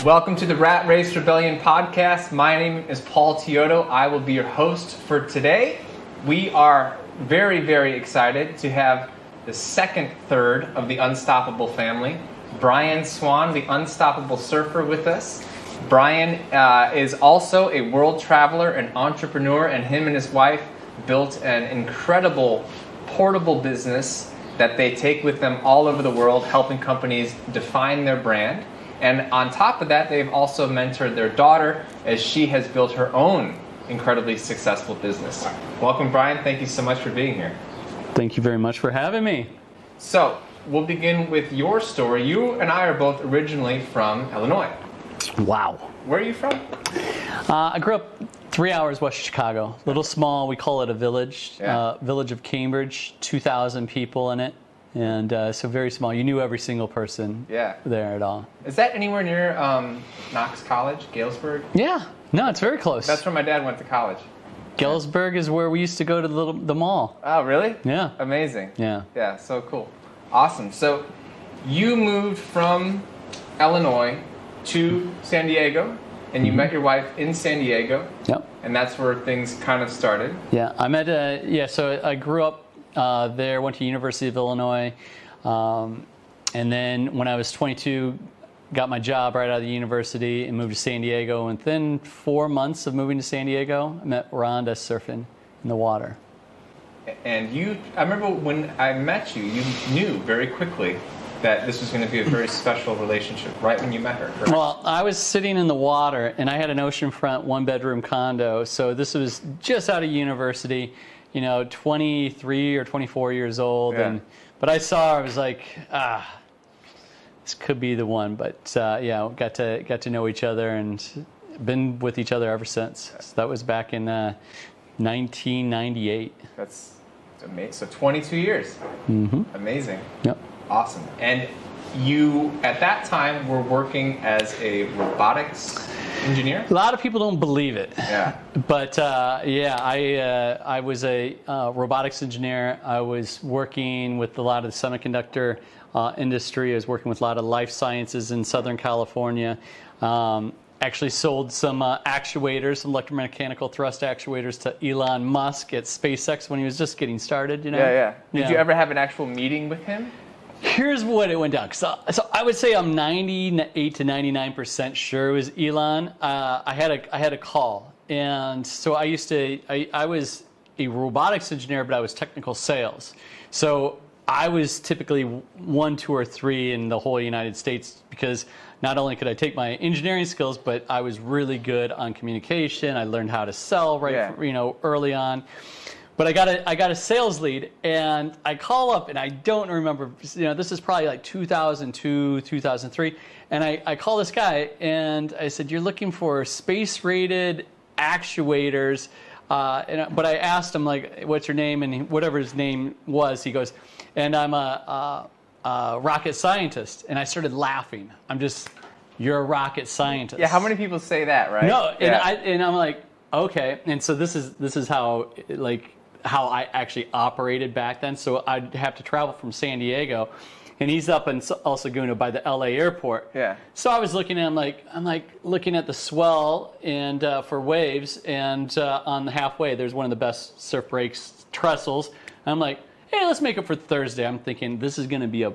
Welcome to the Rat Race Rebellion podcast. My name is Paul Teodo. I will be your host for today. We are very, very excited to have the second third of the Unstoppable family, Brian Swan, the Unstoppable Surfer, with us. Brian is also a world traveler and entrepreneur, and him and his wife built an incredible portable business that they take with them all over the world, helping companies define their brand. And on top of that, they've also mentored their daughter as she has built her own incredibly successful business. Welcome, Brian. Thank you so much for being here. Thank you very much for having me. So, we'll begin with your story. You and I are both originally from Illinois. Wow. Where are you from? I grew up 3 hours west of Chicago. Little small, we call it a village. Yeah. Village of Cambridge, 2,000 people in it. And so very small. You knew every single person there at all. Is that anywhere near Knox College, Galesburg? Yeah. No, it's very close. That's where my dad went to college. Galesburg is where we used to go to the mall. Oh, really? Yeah. Amazing. Yeah. Yeah, so cool. Awesome. So you moved from Illinois to San Diego, and you met your wife in San Diego. Yep. And that's where things kind of started. Yeah. So I grew up there, went to University of Illinois, and then when I was 22, got my job right out of the university and moved to San Diego. And within 4 months of moving to San Diego, I met Rhonda surfing in the water. And I remember when I met you, you knew very quickly that this was going to be a very special relationship right when you met her, correct? Well, I was sitting in the water, and I had an oceanfront one-bedroom condo, so this was just out of university. 23 or 24 years old, Yeah. But I saw her, I was like, this could be the one. But got to know each other and been with each other ever since. So that was back in 1998. That's amazing. So 22 years. Mm-hmm. Amazing. Yep. Awesome. And you, at that time, were working as a robotics engineer? A lot of people don't believe it. Yeah. But I was a robotics engineer. I was working with a lot of the semiconductor industry. I was working with a lot of life sciences in Southern California. Actually sold some actuators, some electromechanical thrust actuators to Elon Musk at SpaceX when he was just getting started. Yeah. Did you ever have an actual meeting with him? Here's what it went down. So I would say I'm 98 to 99% sure it was Elon. I had a call, and so I was a robotics engineer, but I was technical sales. So I was typically 1, 2, or 3 in the whole United States because not only could I take my engineering skills, but I was really good on communication. I learned how to sell early on. But I got a sales lead, and I call up, and I don't remember. This is probably like 2002, 2003, and I call this guy, and I said, "You're looking for space-rated actuators," but I asked him like, "What's your name?" And whatever his name was, he goes, "And I'm a rocket scientist." And I started laughing. You're a rocket scientist. Yeah. How many people say that, right? No, Yeah. and I'm like, okay. And so this is how I actually operated back then. So I'd have to travel from San Diego, and he's up in El Segundo by the LA airport. Yeah. So I was looking at I'm looking at the swell and for waves, and on the halfway there's one of the best surf breaks, trestles. And I'm like, hey, let's make it for Thursday. I'm thinking this is going to be a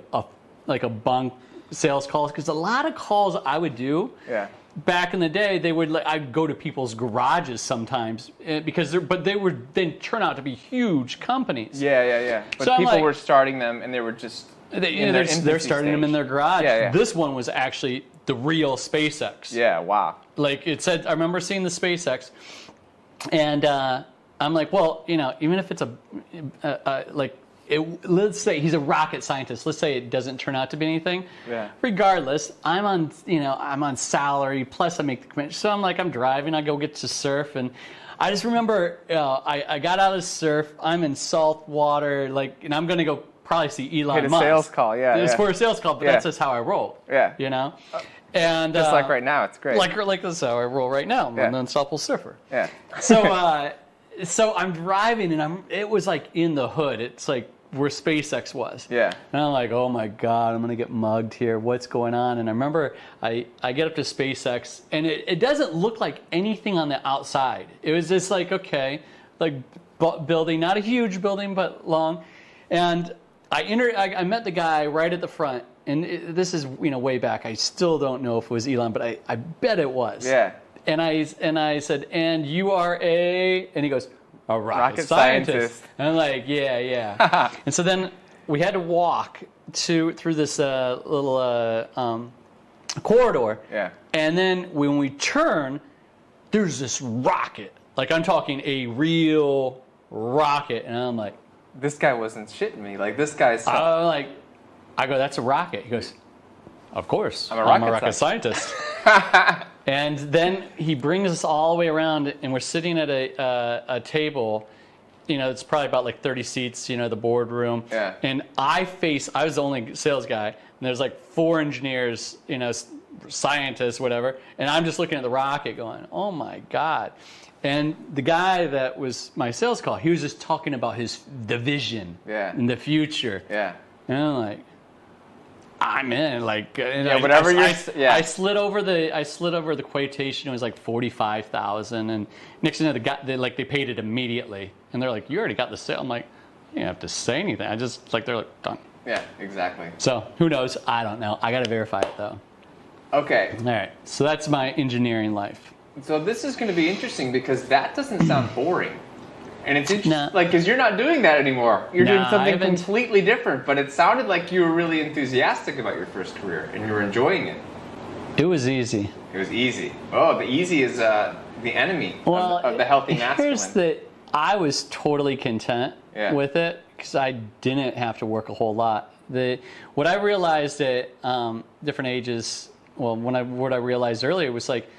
bunk sales calls, because a lot of calls I would do. Yeah. Back in the day, I'd go to people's garages sometimes but they would then turn out to be huge companies. Yeah. But So people were starting them, and they were just they're starting them in their garage. Yeah. This one was actually the real SpaceX. Yeah. Wow. Like it said, I remember seeing the SpaceX, and I'm like, well, even if it's let's say he's a rocket scientist. Let's say it doesn't turn out to be anything. Yeah. Regardless, I'm on salary. Plus, I make the commitment. So I'm driving. I go get to surf, and I just remember I got out of surf. I'm in salt water, and I'm gonna go probably see Elon Musk. Get a sales call. Yeah. It's for a sales call, but that's just how I roll. Yeah. And just like right now, it's great. Like this is how I roll right now. I'm an unstoppable surfer. Yeah. So I'm driving, and it was like in the hood. It's like where SpaceX was. Yeah. And I'm like, oh my God, I'm gonna get mugged here. What's going on? And I remember I get up to SpaceX, and it doesn't look like anything on the outside. It was just like, okay, like building, not a huge building, but long. And I met the guy right at the front, and this is way back. I still don't know if it was Elon, but I bet it was. Yeah. And I said, and you are a, and he goes, a rocket scientist. scientist. And I'm like, yeah. And so then we had to walk through this little corridor. Yeah. And then when we turn, there's this rocket. Like, I'm talking a real rocket. And I'm like, this guy wasn't shitting me. Like, this guy's... I go, that's a rocket. He goes, of course. I'm a rocket scientist. And then he brings us all the way around, and we're sitting at a table. It's probably about like 30 seats, the boardroom. Yeah. And I was the only sales guy, and there's like 4 engineers, scientists, whatever. And I'm just looking at the rocket going, oh my God. And the guy that was my sales call, he was just talking about the vision in the future. Yeah. And I'm like, I'm in. Like, whatever I slid over the quotation. It was like 45,000, and next thing you know, they paid it immediately, and they're like, "You already got the sale." I'm like, "You don't have to say anything." They're like, "Done." Yeah, exactly. So who knows? I don't know. I got to verify it though. Okay. All right. So that's my engineering life. So this is going to be interesting because that doesn't sound boring. And it's interesting, because you're not doing that anymore. You're doing something completely different. But it sounded like you were really enthusiastic about your first career, and you were enjoying it. It was easy. It was easy. Oh, the easy is the enemy of the healthy masculine. I was totally content with it because I didn't have to work a whole lot. What I realized at different ages, what I realized earlier was like,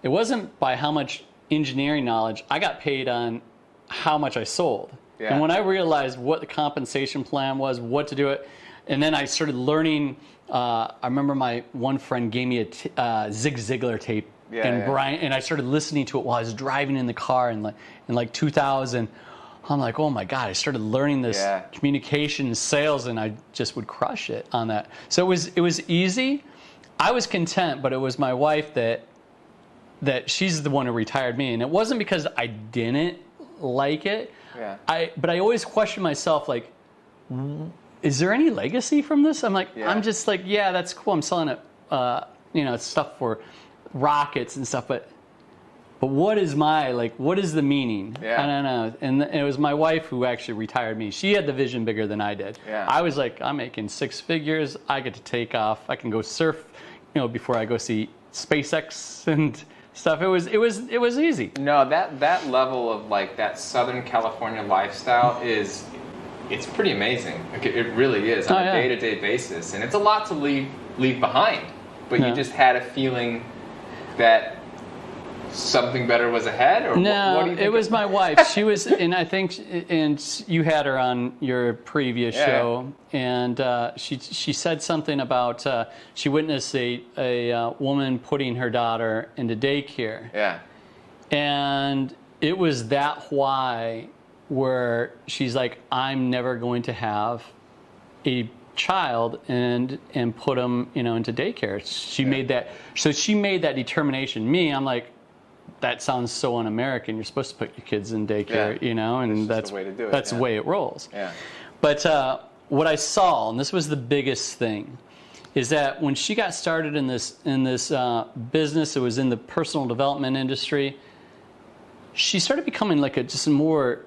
it wasn't by how much engineering knowledge. I got paid on how much I sold. Yeah. And when I realized what the compensation plan was, what to do it, and then I started learning, I remember my one friend gave me a Zig Ziglar tape, and I started listening to it while I was driving in the car in 2000. I'm like, oh my God, I started learning this communication and sales, and I just would crush it on that. So it was easy. I was content, but it was my wife that she's the one who retired me, and it wasn't because I didn't like it. But I always question myself, like, is there any legacy from this? I'm like, I'm just like, that's cool. I'm selling it, stuff for rockets and stuff, but what is what is the meaning? I don't know. And it was my wife who actually retired me. She had the vision bigger than I did. I was like, I'm making 6 figures. I get to take off. I can go surf, before I go see SpaceX and stuff. It was easy. No, that level of that Southern California lifestyle it's pretty amazing. It really is on a day-to-day basis, and it's a lot to leave behind. But you just had a feeling that something better was ahead, or no? What do you think it was my wife. She was, and I think, and you had her on your previous show, and she said something about she witnessed a woman putting her daughter into daycare. Yeah. And it was that why where she's like, I'm never going to have a child and put them into daycare. She made that. So she made that determination. Me, I'm like, that sounds so un-American. You're supposed to put your kids in daycare, and that's the way to do it. That's the way it rolls. Yeah. But what I saw, and this was the biggest thing, is that when she got started in this business, it was in the personal development industry. She started becoming just a more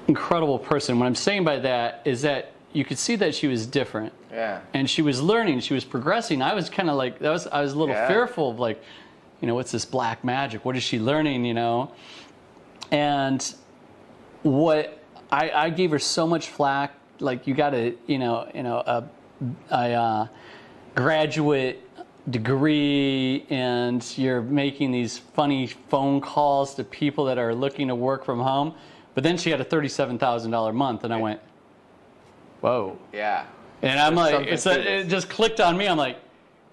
incredible person. What I'm saying by that is that you could see that she was different. Yeah. And she was learning. She was progressing. I was kind of I was a little fearful of what's this black magic? What is she learning, And what I gave her so much flack, you got a graduate degree and you're making these funny phone calls to people that are looking to work from home. But then she had a $37,000 month, and I went, whoa. Yeah. And I'm like, it just clicked on me. I'm like,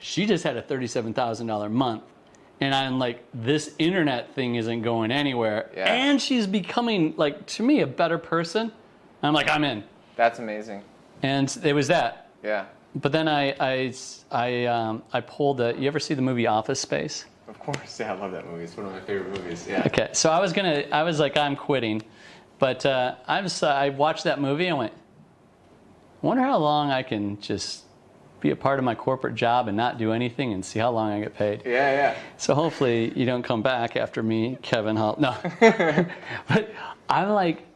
she just had a $37,000 month. And I'm like, this internet thing isn't going anywhere. Yeah. And she's becoming, to me, a better person. I'm like, I'm in. That's amazing. And it was that. Yeah. But then I pulled the. You ever see the movie Office Space? Of course, yeah, I love that movie. It's one of my favorite movies. Yeah. Okay, so I was like, I'm quitting, but I watched that movie and went, I wonder how long I can just be a part of my corporate job and not do anything and see how long I get paid. Yeah. So hopefully you don't come back after me, Kevin Hall. No, but I'm like,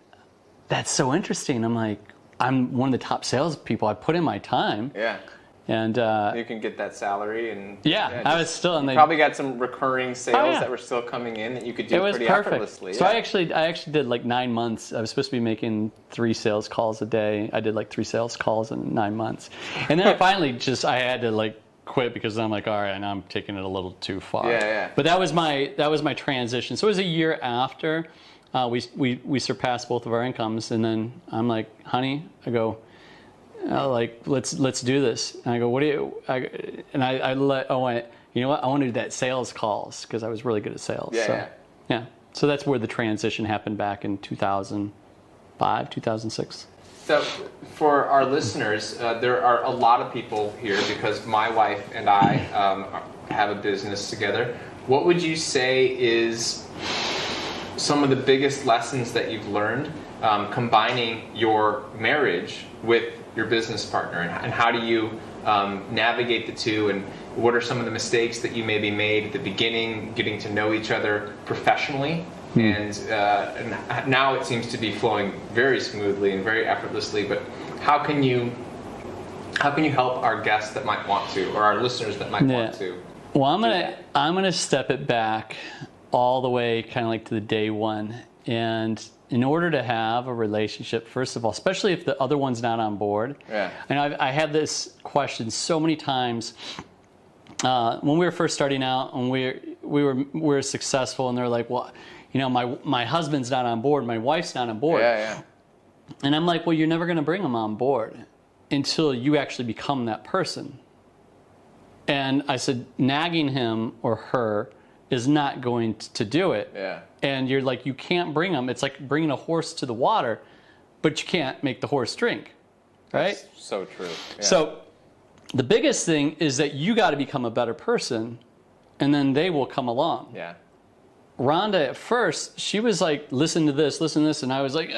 that's so interesting. I'm like, I'm one of the top salespeople. I put in my time. Yeah. And you can get that salary and I was still in. Probably got some recurring sales that were still coming in that you could do pretty effortlessly. So I actually did like 9 months. I was supposed to be making 3 sales calls a day. I did like 3 sales calls in 9 months, and then I finally I had to like quit because I'm like, all right, now I'm taking it a little too far. Yeah. But that was my transition. So it was a year after we surpassed both of our incomes, and then I'm like, honey, I go. Like let's do this. And I go, what do you? I went. You know what? I want to do that sales calls because I was really good at sales. Yeah. So that's where the transition happened back in 2005, 2006. So for our listeners, there are a lot of people here because my wife and I have a business together. What would you say is some of the biggest lessons that you've learned combining your marriage with your business partner, and how do you navigate the two, and what are some of the mistakes that you maybe made at the beginning, getting to know each other professionally, and now it seems to be flowing very smoothly and very effortlessly, but how can you help our guests that might want to, or our listeners that might want to? Well, I'm gonna step it back all the way kind of like to the day one. And in order to have a relationship, first of all, especially if the other one's not on board, and I had this question so many times when we were first starting out, and we were successful, and they're like, well, you know, my husband's not on board, my wife's not on board, and I'm like, well, you're never going to bring them on board until you actually become that person. And I said, nagging him or her is not going to do it. And you're like, you can't bring them. It's like bringing a horse to the water, but you can't make the horse drink, right? That's so true. So the biggest thing is that you got to become a better person, and then they will come along. Rhonda, at first, she was like, listen to this, and I was like,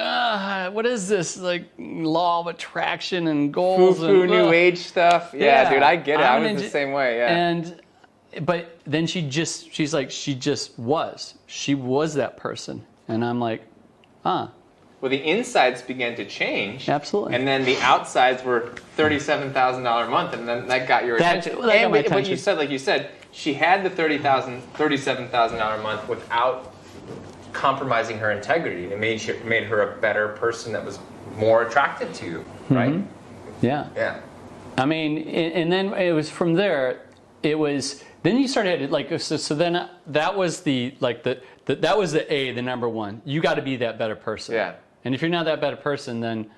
what is this? Like, law of attraction and goals. Foo-foo, new age stuff. Yeah, dude, I get it. I was the same way, But then she was that person. And I'm like, Well, the insides began to change. Absolutely. And then the outsides were $37,000 a month, and then that got your attention. And what you said, like you said, she had the $37,000 a month without compromising her integrity. It made her a better person that was more attracted to you, right? Yeah. I mean, and then it was from there. It was. Then you started like so. Then that was the number one. You got to be that better person. And if you're not that better person, then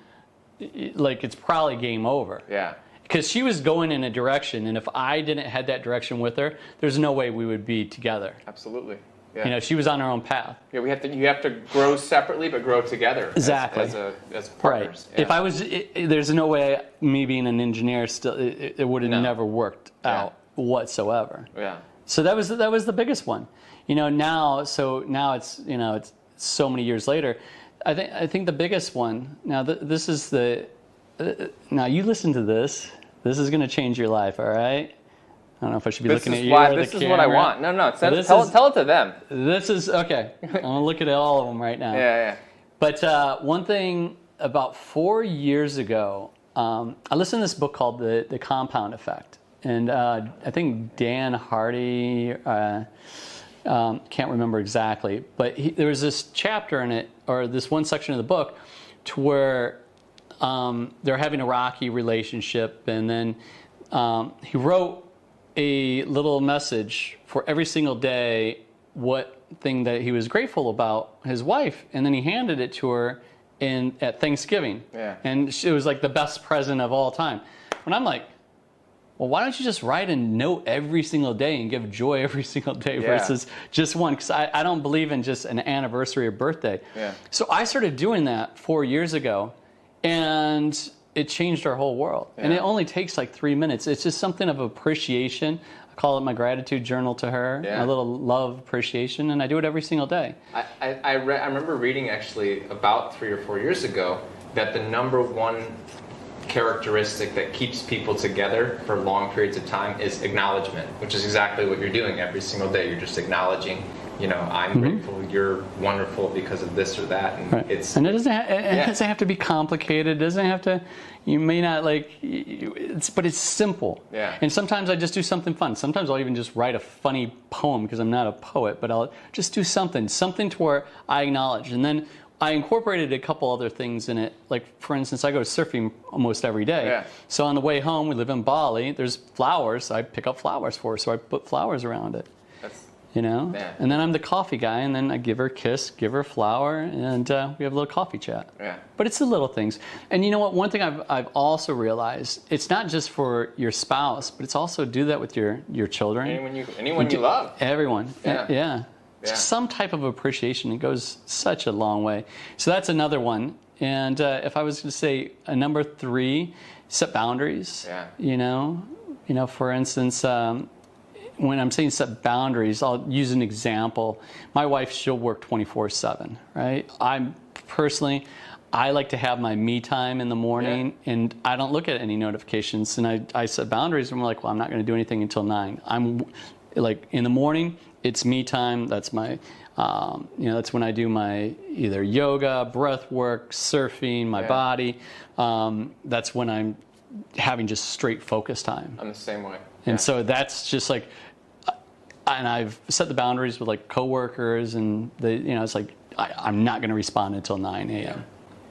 like it's probably game over. Because she was going in a direction, and if I didn't head that direction with her, there's no way we would be together. Absolutely. You know, she was on her own path. You have to grow separately, but grow together. Exactly. As partners. Right. If I was, there's no way me being an engineer still, it would have never worked out whatsoever. So that was the biggest one. You know, now it's, you know, it's so many years later. I think the biggest one. Now this is the. Now you listen to this. This is going to change your life. All right. I don't know if I should be looking at you or the camera. This is what I want. No. Tell it to them. This is okay. I'm gonna look at all of them right now. But one thing about 4 years ago, I listened to this book called The Compound Effect, and I think Dan Hardy. Can't remember exactly, but there was this chapter in it, or this one section of the book, to where they're having a rocky relationship, and then he wrote a little message for every single day, what thing that he was grateful about his wife, and then he handed it to her at Thanksgiving. And it was like the best present of all time. And I'm like, well, why don't you just write a note every single day and give joy every single day versus just one? Because I don't believe in just an anniversary or birthday. So I started doing that 4 years ago, And it changed our whole world. Yeah. And it only takes like 3 minutes. It's just something of appreciation. I call it my gratitude journal to her, a little love appreciation, and I do it every single day. I remember reading actually about 3 or 4 years ago that the number one characteristic that keeps people together for long periods of time is acknowledgement, which is exactly what you're doing every single day. You're just acknowledging, I'm grateful, you're wonderful because of this or that, and right. And it doesn't have to be complicated. It doesn't have to. You may not but it's simple. Yeah. And sometimes I just do something fun. Sometimes I'll even just write a funny poem because I'm not a poet, but I'll just do something to where I acknowledge, and then I incorporated a couple other things in it. Like, for instance, I go surfing almost every day. Yeah. So on the way home, we live in Bali. There's flowers. I pick up flowers for her, so I put flowers around it. Yeah. And then I'm the coffee guy, and then I give her a kiss, give her a flower, and we have a little coffee chat. Yeah. But it's the little things. And you know what? One thing I've also realized, it's not just for your spouse, but it's also do that with your children. Anyone you love. Everyone. Yeah. Yeah. Some type of appreciation. It goes such a long way. So that's another one. And if I was going to say number 3, set boundaries. Yeah. For instance, when I'm saying set boundaries, I'll use an example. My wife, she'll work 24/7, right? I like to have my me time in the morning, and I don't look at any notifications. And I set boundaries, and I'm like, well, I'm not going to do anything until 9. I'm like, in the morning, it's me time. That's my, that's when I do my either yoga, breath work, surfing, my body. That's when I'm having just straight focus time. I'm the same way. And so that's just like, and I've set the boundaries with like coworkers, and it's like I'm not going to respond until 9 a.m. Yeah.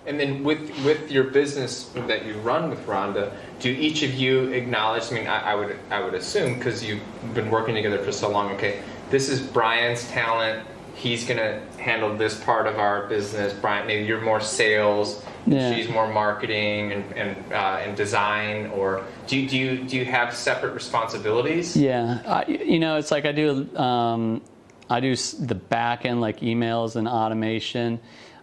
And then with your business that you run with Rhonda, do each of you acknowledge? I mean, I would assume, because you've been working together for so long. Okay, this is Brian's talent. He's going to handle this part of our business. Brian, maybe you're more sales. Yeah. She's more marketing and design. Or do you have separate responsibilities? Yeah, it's like I do the back end, like emails and automation,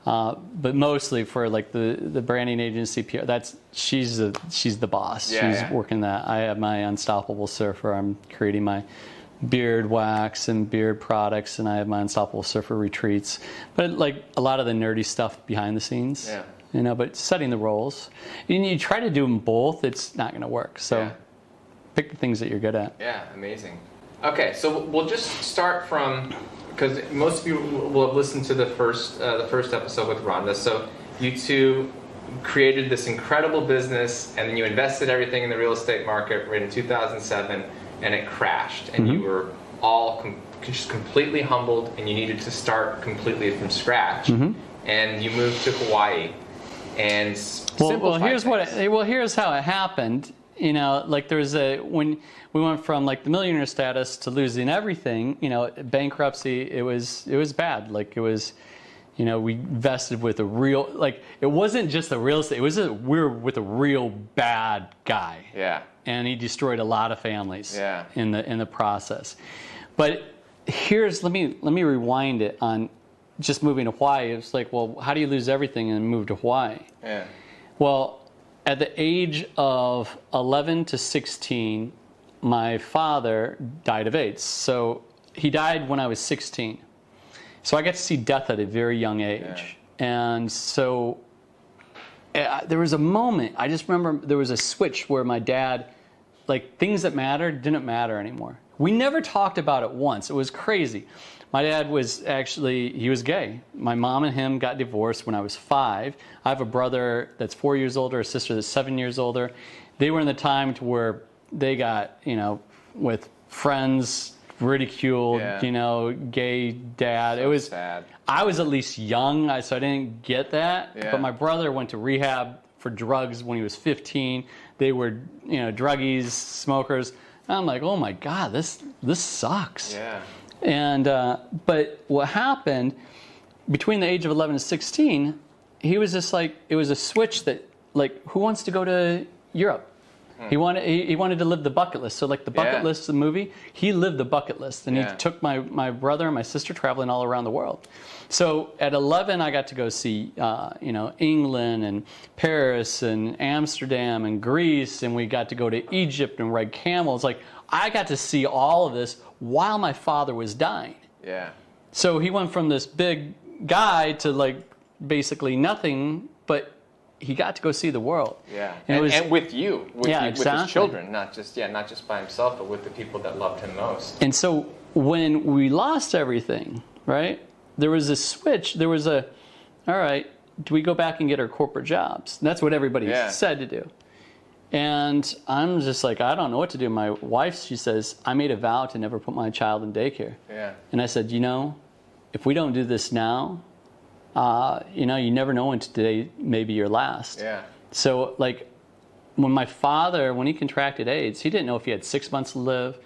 but mostly for like the branding agency PR. She's the boss. She's working that. I have my Unstoppable Surfer. I'm creating my beard wax and beard products, and I have my Unstoppable Surfer retreats. But like a lot of the nerdy stuff behind the scenes. Yeah. But setting the roles. And you try to do them both, it's not going to work. So pick the things that you're good at. Yeah, amazing. Okay, so we'll just start from, because most of you will have listened to the first episode with Rhonda. So you two created this incredible business, and then you invested everything in the real estate market right in 2007, and it crashed. And you were all just completely humbled, and you needed to start completely from scratch. And you moved to Hawaii. And here's how it happened. Like when we went from like the millionaire status to losing everything, bankruptcy, it was bad. Like it was, we invested with a real, like it wasn't just the real estate, we were with a real bad guy. Yeah. And he destroyed a lot of families in the process. But let me rewind it on just moving to Hawaii. It's like, well, how do you lose everything and move to Hawaii? Yeah. Well, at the age of 11 to 16, my father died of AIDS. So he died when I was 16. So I got to see death at a very young age. Yeah. And so there was a moment, I just remember there was a switch where my dad, like things that mattered didn't matter anymore. We never talked about it once. It was crazy. My dad was he was gay. My mom and him got divorced when I was 5. I have a brother that's 4 years older, a sister that's 7 years older. They were in the time to where they got, with friends, ridiculed, gay dad. So it was sad. I was at least young, so I didn't get that. Yeah. But my brother went to rehab for drugs when he was 15. They were, druggies, smokers. And I'm like, oh my God, this sucks. Yeah. And but what happened between the age of 11 and 16, he was just like, it was a switch that, like, who wants to go to Europe? He wanted to live the bucket list. So like the bucket list, the movie, he lived the bucket list, and he took my brother and my sister traveling all around the world. So at 11, I got to go see England and Paris and Amsterdam and Greece, and we got to go to Egypt and ride camels. Like I got to see all of this while my father was dying. Yeah. So he went from this big guy to like basically nothing, but he got to go see the world. Yeah, and with you, with his children, not just by himself, but with the people that loved him most. And so when we lost everything, right, there was a switch. There was all right, do we go back and get our corporate jobs? And that's what everybody said to do. And I'm just like, I don't know what to do. My wife, she says, I made a vow to never put my child in daycare. Yeah. And I said, if we don't do this now, you never know when today may be your last. Yeah. So like when my father, when he contracted AIDS, he didn't know if he had 6 months to live,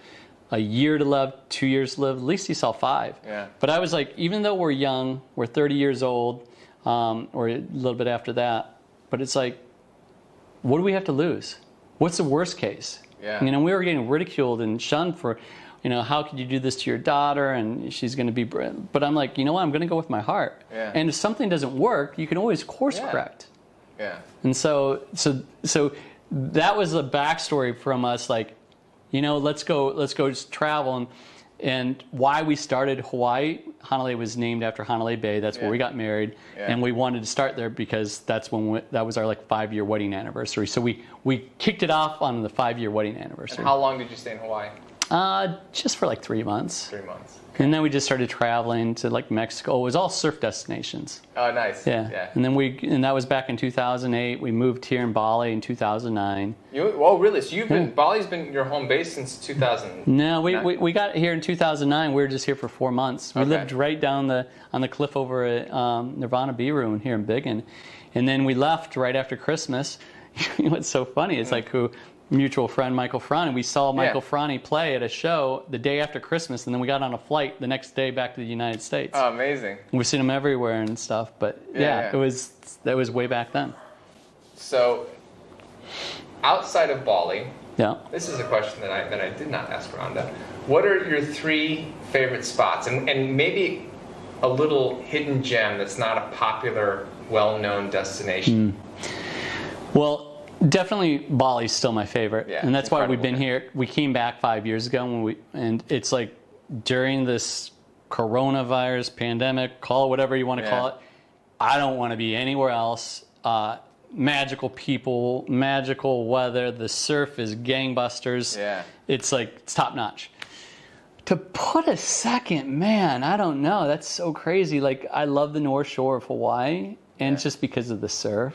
a year to live, 2 years to live. At least he saw 5. Yeah. But I was like, even though we're young, we're 30 years old, or a little bit after that, but it's like, what do we have to lose? What's the worst case? Yeah. We were getting ridiculed and shunned for, how could you do this to your daughter? And she's going to be, but I'm like, what? I'm going to go with my heart. Yeah. And if something doesn't work, you can always course correct. Yeah. And so that was the backstory from us. Like, let's go travel and why we started Hawaii. Hanalei was named after Hanalei Bay. That's where we got married, and we wanted to start there because that's when that was our 5-year wedding anniversary. So we kicked it off on the 5-year wedding anniversary. And how long did you stay in Hawaii? Just for 3 months. 3 months. Okay. And then we just started traveling to Mexico. It was all surf destinations. Oh, nice. Yeah. And then and that was back in 2008. We moved here in Bali in 2009. Really? So Bali's been your home base since 2000? No, we got here in 2009. We were just here for 4 months. We lived right down on the cliff over at Nirvana B-Room here in Biggin. And then we left right after Christmas. What's so funny is mutual friend Michael Frani. We saw Michael Frani play at a show the day after Christmas, and then we got on a flight the next day back to the United States. Oh, amazing! We've seen him everywhere and stuff, but that was way back then. So, outside of Bali, this is a question that I did not ask Rhonda. What are your 3 favorite spots, and maybe a little hidden gem that's not a popular, well-known destination? Well. Definitely Bali's still my favorite, and that's why we've been here. We came back 5 years ago, and it's like during this coronavirus pandemic, call it whatever you want to call it, I don't want to be anywhere else. Magical people, magical weather, the surf is gangbusters. Yeah. It's top notch. To put a second, man, I don't know. That's so crazy. I love the North Shore of Hawaii, and just because of the surf.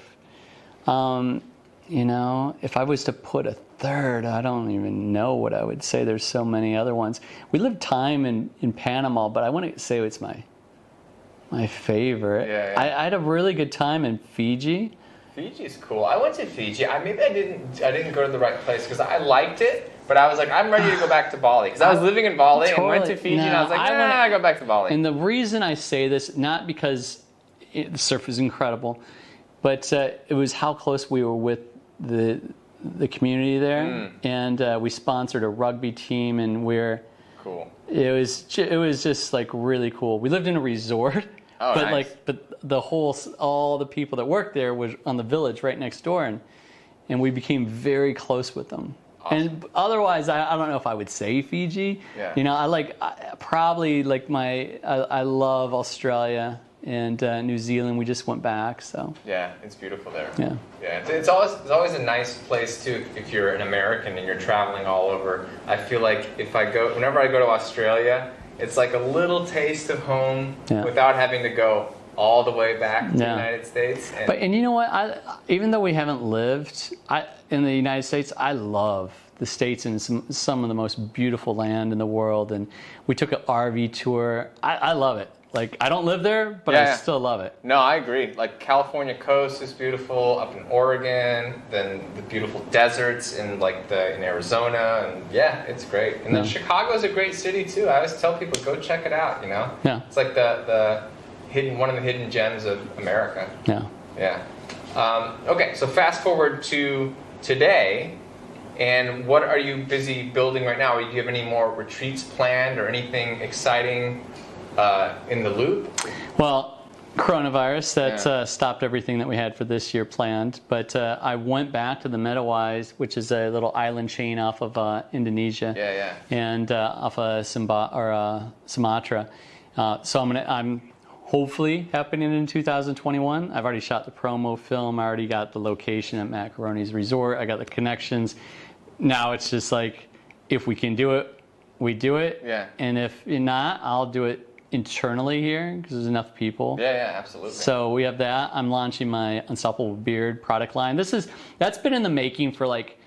If I was to put a third, I don't even know what I would say. There's so many other ones. We lived time in Panama, but I wouldn't say it's my favorite. I had a really good time in Fiji. Fiji's cool. I went to Fiji. Maybe I didn't go to the right place because I liked it, but I was like, I'm ready to go back to Bali because I was living in Bali and went to Fiji, and I was like, I go back to Bali. And the reason I say this, not because the surf is incredible, but it was how close we were with the community there, and we sponsored a rugby team, and cool. It was just really cool. We lived in a resort, but nice. But all the people that worked there was on the village right next door, and we became very close with them. Awesome. And otherwise, I don't know if I would say Fiji. Yeah. I love Australia. And New Zealand, we just went back, so. Yeah, it's beautiful there. Yeah. It's always a nice place too if you're an American and you're traveling all over. I feel like whenever I go to Australia, it's like a little taste of home without having to go all the way back to the United States. And you know what? Even though we haven't lived in the United States, I love the States and some of the most beautiful land in the world. And we took an RV tour. I love it. I don't live there, but I still love it. No, I agree. California coast is beautiful, up in Oregon, then the beautiful deserts in in Arizona, and it's great. And then Chicago's a great city too. I always tell people, go check it out, Yeah. It's like one of the hidden gems of America. Yeah. Yeah. Okay, so fast forward to today. And what are you busy building right now? Do you have any more retreats planned or anything exciting in the loop? Well, coronavirus, that stopped everything that we had for this year planned. But I went back to the Mentawais, which is a little island chain off of Indonesia, and off of Sumatra. So I'm hopefully happening in 2021. I've already shot the promo film. I already got the location at Macaroni's Resort. I got the connections. Now it's just like, if we can do it, we do it. Yeah. And if not, I'll do it internally here because there's enough people. Yeah, absolutely. So we have that. I'm launching my Unstoppable Beard product line. That's been in the making for like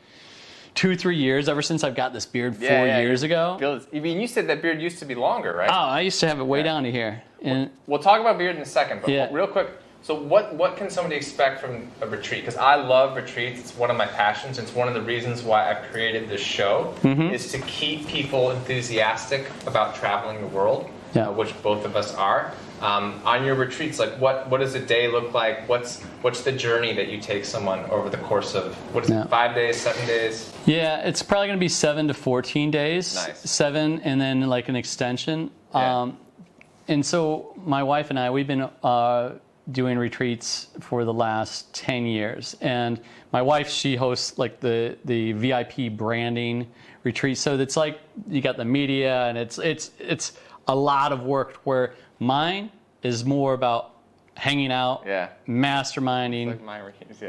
2-3 years, ever since I've got this beard 4 years ago. I mean, you said that beard used to be longer, right? Oh, I used to have it way down to here. And we'll talk about beard in a second, but real quick, so what can somebody expect from a retreat? Because I love retreats. It's one of my passions. It's one of the reasons why I've created this show, is to keep people enthusiastic about traveling the world, which both of us are. On your retreats, like what does a day look like? What's the journey that you take someone over the course of, 5 days, 7 days? Yeah, it's probably going to be 7 to 14 days. Nice. 7 and then like an extension. And so my wife and I, we've been doing retreats for the last 10 years. And my wife, she hosts like the VIP branding retreat. So it's like you got the media, and it's a lot of work, where mine is more about hanging out, masterminding. It's like my retreats,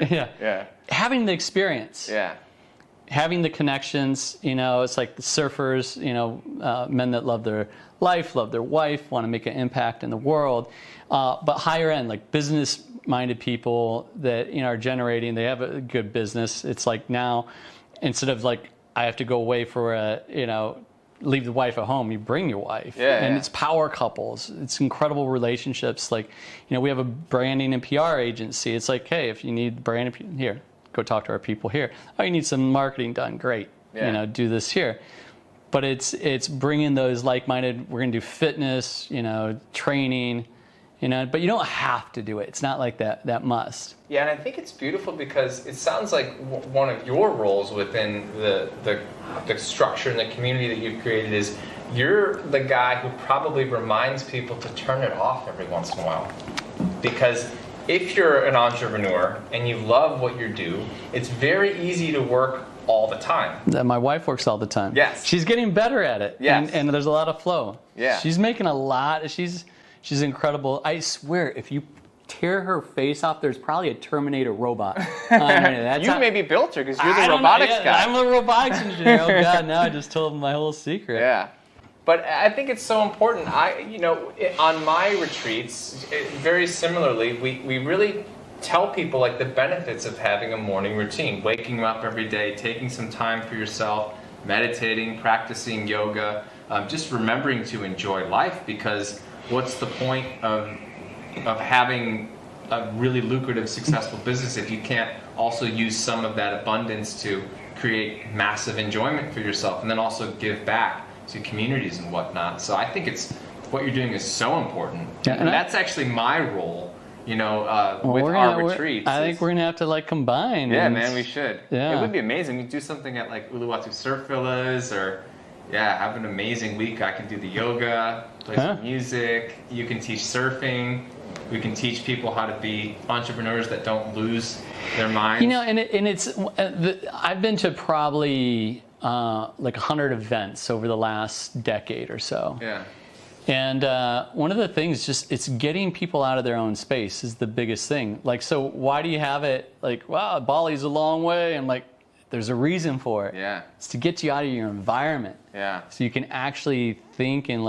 having the experience. Having the connections, it's like the surfers, men that love their life, love their wife, want to make an impact in the world. But higher end, like business-minded people that are generating, they have a good business. It's like now, instead of like I have to go away for leave the wife at home, you bring your wife. It's power couples. It's incredible relationships. Like, we have a branding and PR agency. It's like, hey, if you need branding, here, go talk to our people here. Oh, you need some marketing done, great. Do this here. But it's bringing those like-minded. We're gonna do fitness, training, but you don't have to do it. It's not like that must. Yeah, and I think it's beautiful because it sounds like one of your roles within the structure and the community that you've created is you're the guy who probably reminds people to turn it off every once in a while. Because if you're an entrepreneur and you love what you do, it's very easy to work all the time. My wife works all the time. Yes. She's getting better at it. Yes. And there's a lot of flow. Yeah. She's making a lot. She's incredible. I swear, if you tear her face off, there's probably a Terminator robot. Maybe built her because you're the robotics guy. I'm a robotics engineer. Oh God, now I just told him my whole secret. Yeah. But I think it's so important. On my retreats, very similarly, we really tell people like the benefits of having a morning routine, waking up every day, taking some time for yourself, meditating, practicing yoga, just remembering to enjoy life, because what's the point of having a really lucrative, successful business if you can't also use some of that abundance to create massive enjoyment for yourself and then also give back to communities and whatnot. So I think what you're doing is so important. Yeah, and that's actually my role, with our retreats. I think we're going to have to combine. Yeah, man, we should. Yeah. It would be amazing. We do something at Uluwatu Surf Villas, or have an amazing week. I can do the yoga, play some music. You can teach surfing. We can teach people how to be entrepreneurs that don't lose their minds. I've been to probably 100 events over the last decade or so. Yeah. And one of the things, it's getting people out of their own space is the biggest thing. So why do you have it wow, Bali's a long way? I'm like, there's a reason for it. Yeah. It's to get you out of your environment. Yeah. So you can actually think and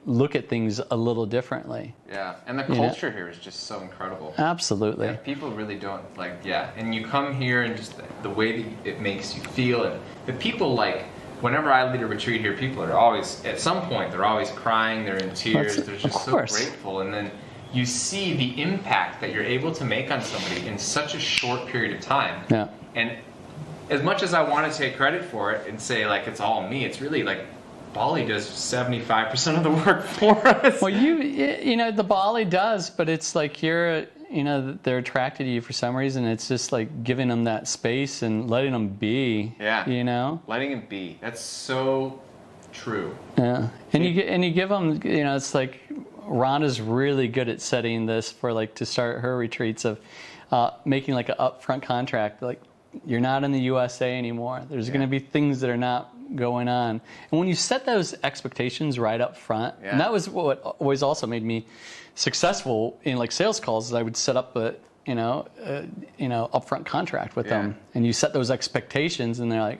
look at things a little differently. Yeah. And the culture here is just so incredible. Absolutely. Yeah, people really don't and you come here and just the way that it makes you feel, and the people whenever I lead a retreat here, people are always, at some point, they're always crying, they're in tears, they're just so grateful. And then you see the impact that you're able to make on somebody in such a short period of time. Yeah. And as much as I want to take credit for it and say it's all me, it's really Bali does 75% of the work for us. Well, the Bali does, but it's they're attracted to you for some reason. It's just like giving them that space and letting them be. Yeah. Letting them be. That's so true. Yeah. And you give them, it's like Rhonda's really good at setting this for like to start her retreats of making like an upfront contract. Like, you're not in the USA anymore. There's going to be things that are not going on. And when you set those expectations right up front, and that was what always also made me successful in like sales calls, is I would set up a upfront contract with them, and you set those expectations, and they're like,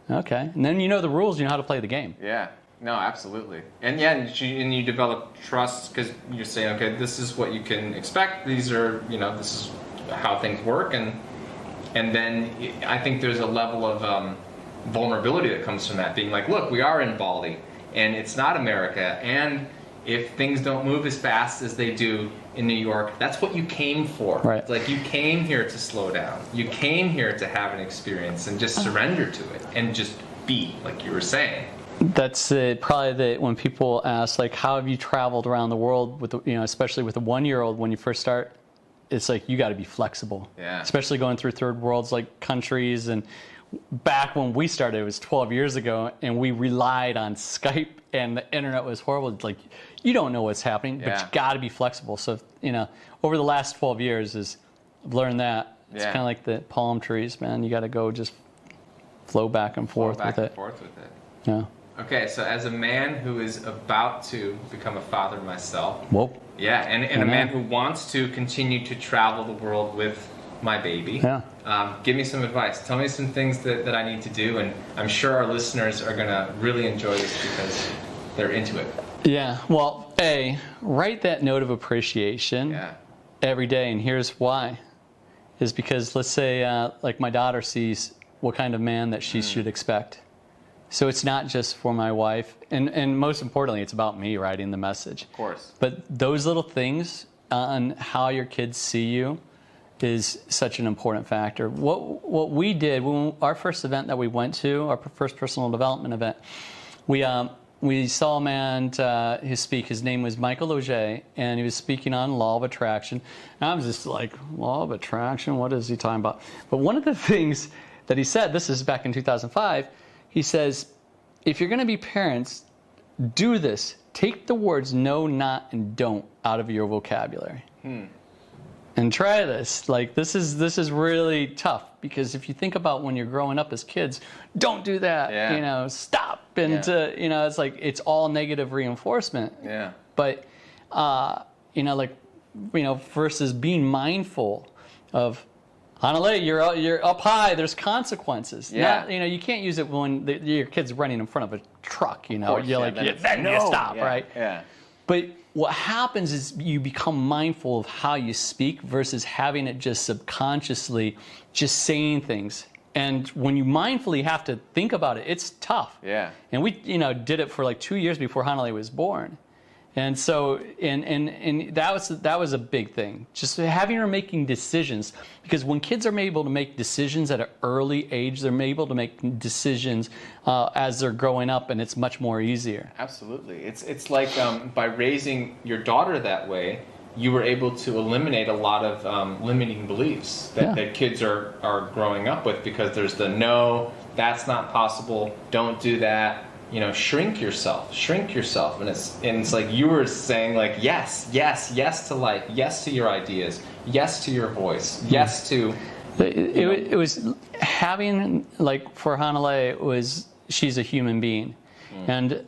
okay. And then you know the rules, you know how to play the game. Yeah. No, absolutely. And and you develop trust because you're saying, okay, this is what you can expect. These are, this is how things work, and then I think there's a level of vulnerability that comes from that, being like, look, we are in Bali, and it's not America, and if things don't move as fast as they do in New York, that's what you came for. Right. It's like you came here to slow down. You came here to have an experience and just surrender to it and just be, like you were saying. That's probably when people ask, like, how have you traveled around the world with, especially with a 1-year-old when you first start? It's like, you got to be flexible. Yeah. Especially going through third worlds like countries. And back when we started, it was 12 years ago, and we relied on Skype, and the internet was horrible. It's like, you don't know what's happening, but you got to be flexible. So, over the last 12 years, I've learned that. It's kind of like the palm trees, man. You got to go just flow back and forth with it. Yeah. Okay, so as a man who is about to become a father myself, and a man who wants to continue to travel the world with my baby, give me some advice. Tell me some things that I need to do, and I'm sure our listeners are going to really enjoy this because they're into it. Yeah, well, write that note of appreciation every day, and here's why. Is because, let's say, like my daughter sees what kind of man that she should expect. So it's not just for my wife, and most importantly, it's about me writing the message. Of course. But those little things on how your kids see you is such an important factor. What we did, our first event that we went to, our first personal development event, we saw a man speak. His name was Michael Auger, and he was speaking on law of attraction. And I was just like, law of attraction? What is he talking about? But one of the things that he said, this is back in 2005, he says, if you're going to be parents, do this. Take the words no, not, and don't out of your vocabulary. And try this. Like, this is really tough, because if you think about when you're growing up as kids, don't do that, stop. And, it's like, it's all negative reinforcement. Yeah. But, versus being mindful of, Hanalei, you're up high. There's consequences. Yeah. You can't use it when your kid's running in front of a truck. You're like, then you stop, right? Yeah. But what happens is you become mindful of how you speak versus having it just subconsciously, just saying things. And when you mindfully have to think about it, it's tough. Yeah. And we, did it for like 2 years before Hanalei was born. And so, and that was a big thing. Just having her making decisions, because when kids are able to make decisions at an early age, they're able to make decisions as they're growing up, and it's much more easier. Absolutely, it's like by raising your daughter that way, you were able to eliminate a lot of limiting beliefs that kids are growing up with, because there's the no, that's not possible, don't do that. Shrink yourself, and it's like you were saying, like, yes to life, yes to your ideas, yes to your voice, yes to. It was having, like, for Hanalei, she's a human being, and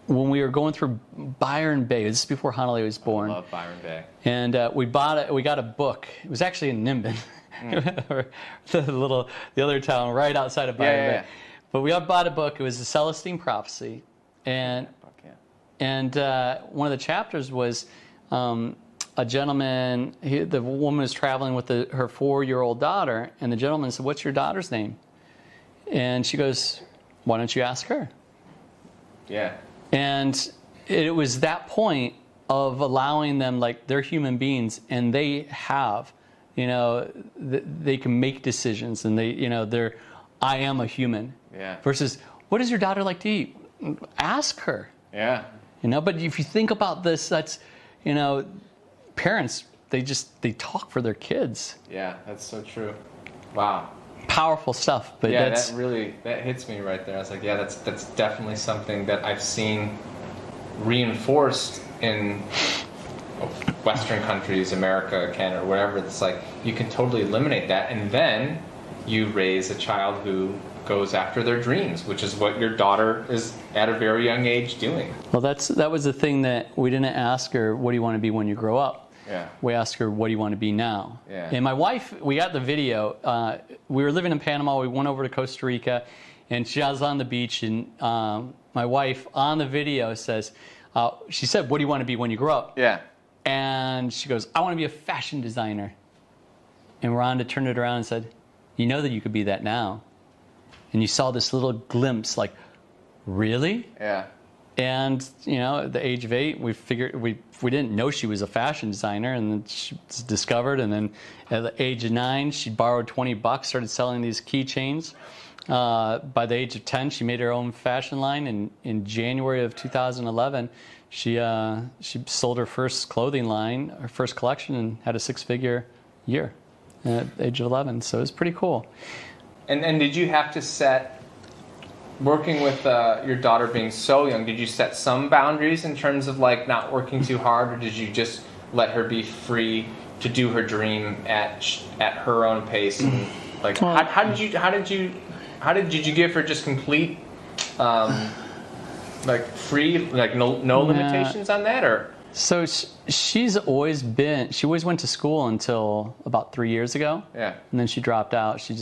when we were going through Byron Bay, this is before Hanalei was born. I love Byron Bay. And we got a book. It was actually in Nimbin, the other town right outside of Byron Bay. But we all bought a book. It was the Celestine Prophecy, and one of the chapters was a gentleman. The woman was traveling with her 4-year-old daughter, and the gentleman said, "What's your daughter's name?" And she goes, "Why don't you ask her?" Yeah. And it was that point of allowing them, like, they're human beings, and they have, they can make decisions, and they're. I am a human. Yeah. Versus, what does your daughter like to eat? Ask her. Yeah. But if you think about this, that's, parents, they talk for their kids. Yeah, that's so true. Wow. Powerful stuff. But yeah, that hits me right there. I was like, yeah, that's definitely something that I've seen reinforced in Western countries, America, Canada, wherever. It's like you can totally eliminate that, and then you raise a child who goes after their dreams, which is what your daughter is at a very young age doing. Well, that was the thing that we didn't ask her, what do you want to be when you grow up? Yeah. We asked her, what do you want to be now? Yeah. And my wife, we got the video. We were living in Panama. We went over to Costa Rica, and she was on the beach. And my wife on the video says, she said, what do you want to be when you grow up? Yeah. And she goes, I want to be a fashion designer. And Rhonda turned it around and said, you know that you could be that now. And you saw this little glimpse, like, really? Yeah. And, at the age of 8, we figured we didn't know she was a fashion designer, and then she was discovered. And then at the age of 9, she borrowed $20, started selling these keychains. By the age of 10, she made her own fashion line. And in January of 2011, she sold her first clothing line, her first collection, and had a 6-figure year at the age of 11. So it was pretty cool. And did you have to set, working with your daughter being so young, did you set some boundaries in terms of like not working too hard, or did you just let her be free to do her dream at her own pace? And like, how did you give her just complete, like free, like no limitations on that, or? So she always went to school until about 3 years ago. Yeah. And then she dropped out. She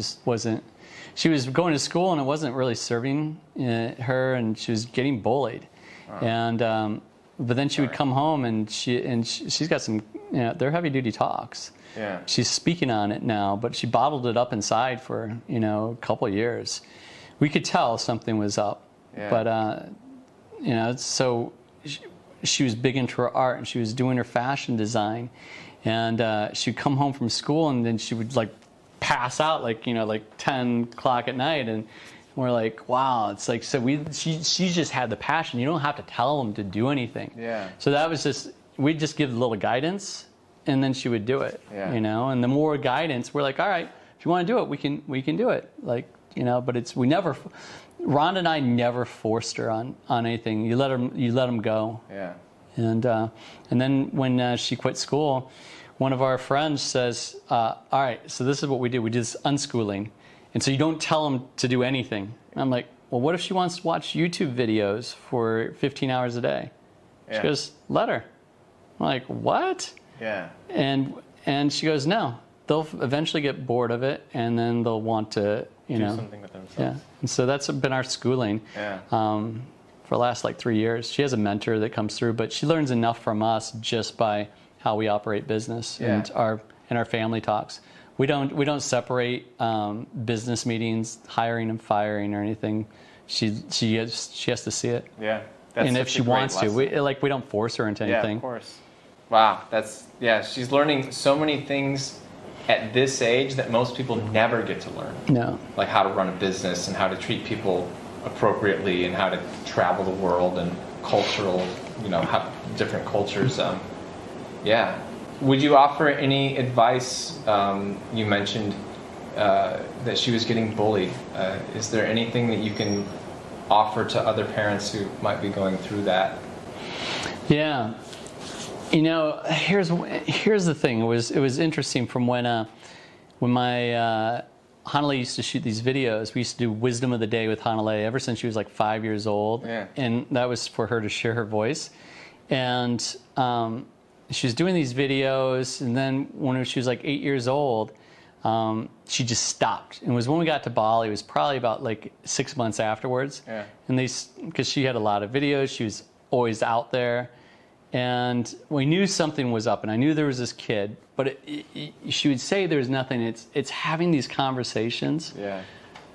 was going to school and it wasn't really serving her, and she was getting bullied. Wow. And but then she would come home and she's got some, they're heavy duty talks. Yeah. She's speaking on it now, but she bottled it up inside for, a couple of years. We could tell something was up. Yeah. But so she was big into her art, and she was doing her fashion design, and she'd come home from school, and then she would like pass out like 10 o'clock at night, and we're like, wow, it's like, so she just had the passion. You don't have to tell them to do anything. Yeah. So that was just, we'd just give a little guidance, and then she would do it. Yeah. And the more guidance, we're like, all right, if you want to do it, we can do it. Like, but Rhonda and I never forced her on anything. You let them go. Yeah. And then when she quit school, one of our friends says, all right, so this is what we do. We do this unschooling. And so you don't tell them to do anything. And I'm like, well, what if she wants to watch YouTube videos for 15 hours a day? Yeah. She goes, let her. I'm like, what? Yeah. And she goes, no. They'll eventually get bored of it, and then they'll want to, do something with themselves. Yeah. And so that's been our schooling for the last 3 years. She has a mentor that comes through, but she learns enough from us just by how we operate business and our family talks. We don't separate business meetings, hiring and firing or anything. She has to see it. Yeah. And if she wants to, we don't force her into anything. Yeah, of course. Wow, she's learning so many things at this age that most people never get to learn. No. Like how to run a business and how to treat people appropriately and how to travel the world and cultural, how different cultures. Yeah. Would you offer any advice? You mentioned that she was getting bullied. Is there anything that you can offer to other parents who might be going through that? Yeah. Here's the thing. It was interesting from when my Hanale used to shoot these videos. We used to do Wisdom of the Day with Hanale ever since she was 5 years old. Yeah. And that was for her to share her voice. And she was doing these videos, and then when she was 8 years old, she just stopped. And it was when we got to Bali. It was probably about 6 months afterwards. Yeah. And because she had a lot of videos, she was always out there. And we knew something was up, and I knew there was this kid, but she would say there's nothing. It's having these conversations. Yeah.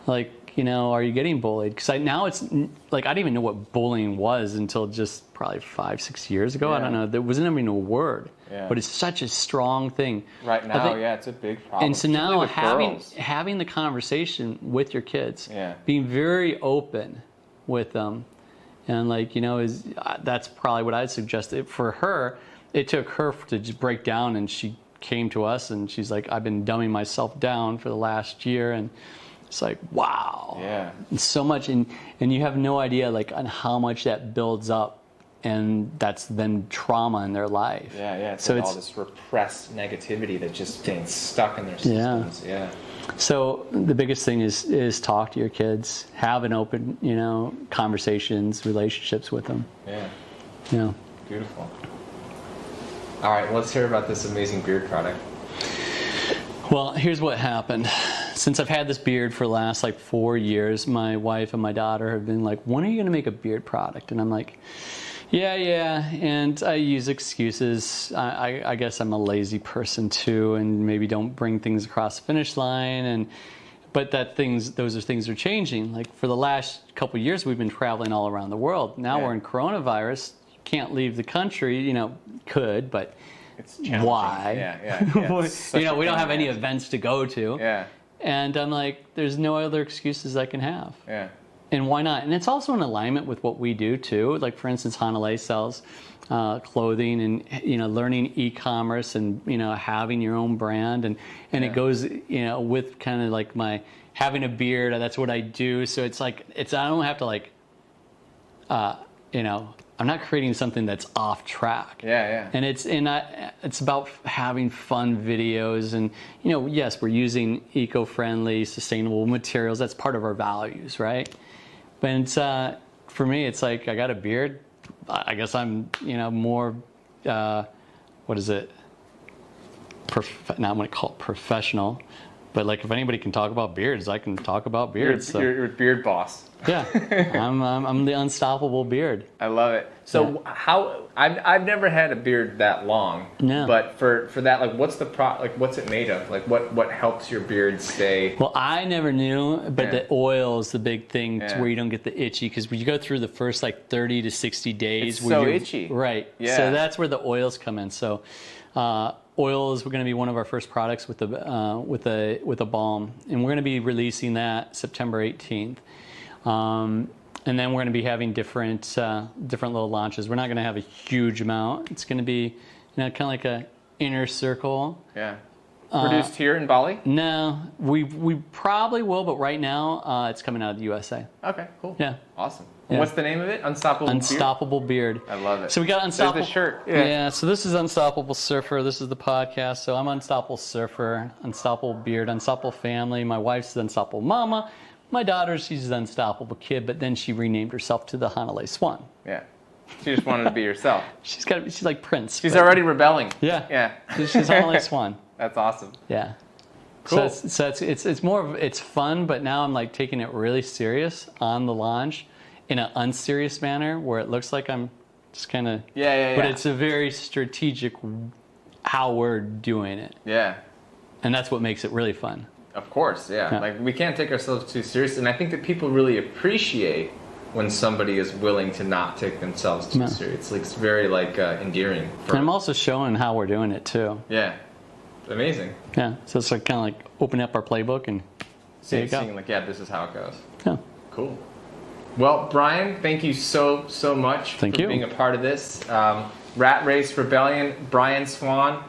Are you getting bullied? Because now it's I didn't even know what bullying was until just probably 5-6 years ago. Yeah. I don't know. There wasn't even a word. Yeah. But it's such a strong thing. Right now, it's a big problem. And so now having the conversation with your kids, being very open with them, and that's probably what I'd suggest for her. it took her to just break down, and she came to us and she's like, I've been dumbing myself down for the last year, and it's like, wow. Yeah. And so much, and you have no idea like on how much that builds up, and that's then trauma in their life. Yeah. It's so like all this repressed negativity that just gets stuck in their systems. Yeah. So the biggest thing is talk to your kids, have an open, conversations, relationships with them. Yeah. Beautiful. All right, let's hear about this amazing beard product. Well, here's what happened. Since I've had this beard for the last 4 years, my wife and my daughter have been like, when are you going to make a beard product? And I'm like, yeah. And I use excuses. I guess I'm a lazy person too, and maybe don't bring things across the finish line. But those things are changing. Like for the last couple of years, we've been traveling all around the world. Now we're in coronavirus. Can't leave the country, could, but it's challenging. Why? Yeah. We don't have any events to go to. Yeah. And I'm like, there's no other excuses I can have. Yeah. And why not? And it's also in alignment with what we do too. Like for instance, Hanalei sells clothing and learning e-commerce and having your own brand and it goes with kind of like my having a beard. That's what I do. So it's like I don't have to I'm not creating something that's off track. Yeah. And it's about having fun videos and yes, we're using eco-friendly, sustainable materials. That's part of our values, right? But it's, for me, it's like I got a beard. I guess I'm more what is it? Now I'm going to call it professional. But like if anybody can talk about beards, I can talk about beards. You're a beard boss. Yeah, I'm the unstoppable beard. I love it. So I've never had a beard that long. No. But for that, like, what's the what's it made of? Like, what helps your beard stay? Well, I never knew, but the oil is the big thing to where you don't get the itchy, because when you go through the first 30 to 60 days, it's so itchy. Right. Yeah. So that's where the oils come in. So. Oil is going to be one of our first products with a balm, and we're going to be releasing that September 18th. And then we're going to be having different little launches. We're not going to have a huge amount. It's going to be kind of like a inner circle. Yeah. Produced here in Bali? No, we probably will, but right now it's coming out of the USA. Okay, cool. Yeah. Awesome. Yeah. What's the name of it? Unstoppable Beard. I love it. So we got Unstoppable. There's the shirt. Yeah. So this is Unstoppable Surfer. This is the podcast. So I'm Unstoppable Surfer, Unstoppable Beard, Unstoppable Family. My wife's the Unstoppable Mama. My daughter, she's the Unstoppable Kid, but then she renamed herself to the Hanalei Swan. Yeah. She just wanted to be herself. She's like Prince. She's already rebelling. Yeah. Yeah. She's Hanalei Swan. That's awesome. Yeah. Cool. So it's more of, it's fun, but now I'm taking it really serious on the launch in an unserious manner where it looks like I'm just kind of... Yeah. But it's a very strategic how we're doing it. Yeah. And that's what makes it really fun. Of course, yeah. We can't take ourselves too seriously. And I think that people really appreciate when somebody is willing to not take themselves too seriously. It's very endearing. And I'm also showing how we're doing it too. Yeah. Amazing. Yeah. So it's kind of open up our playbook and seeing this is how it goes. Yeah. Cool. Well, Brian, thank you so much for being a part of this. Rat Race Rebellion, Brian Swan,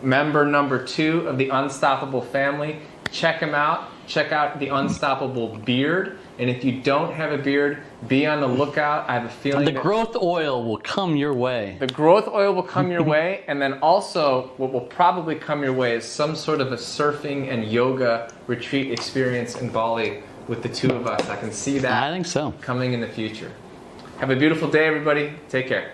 member number 2 of the Unstoppable family. Check him out. Check out the Unstoppable Beard. And if you don't have a beard, be on the lookout. I have a feeling the growth oil will come your way. The growth oil will come your way. And then also what will probably come your way is some sort of a surfing and yoga retreat experience in Bali with the 2 of us. I can see that. I think so. Coming in the future. Have a beautiful day, everybody. Take care.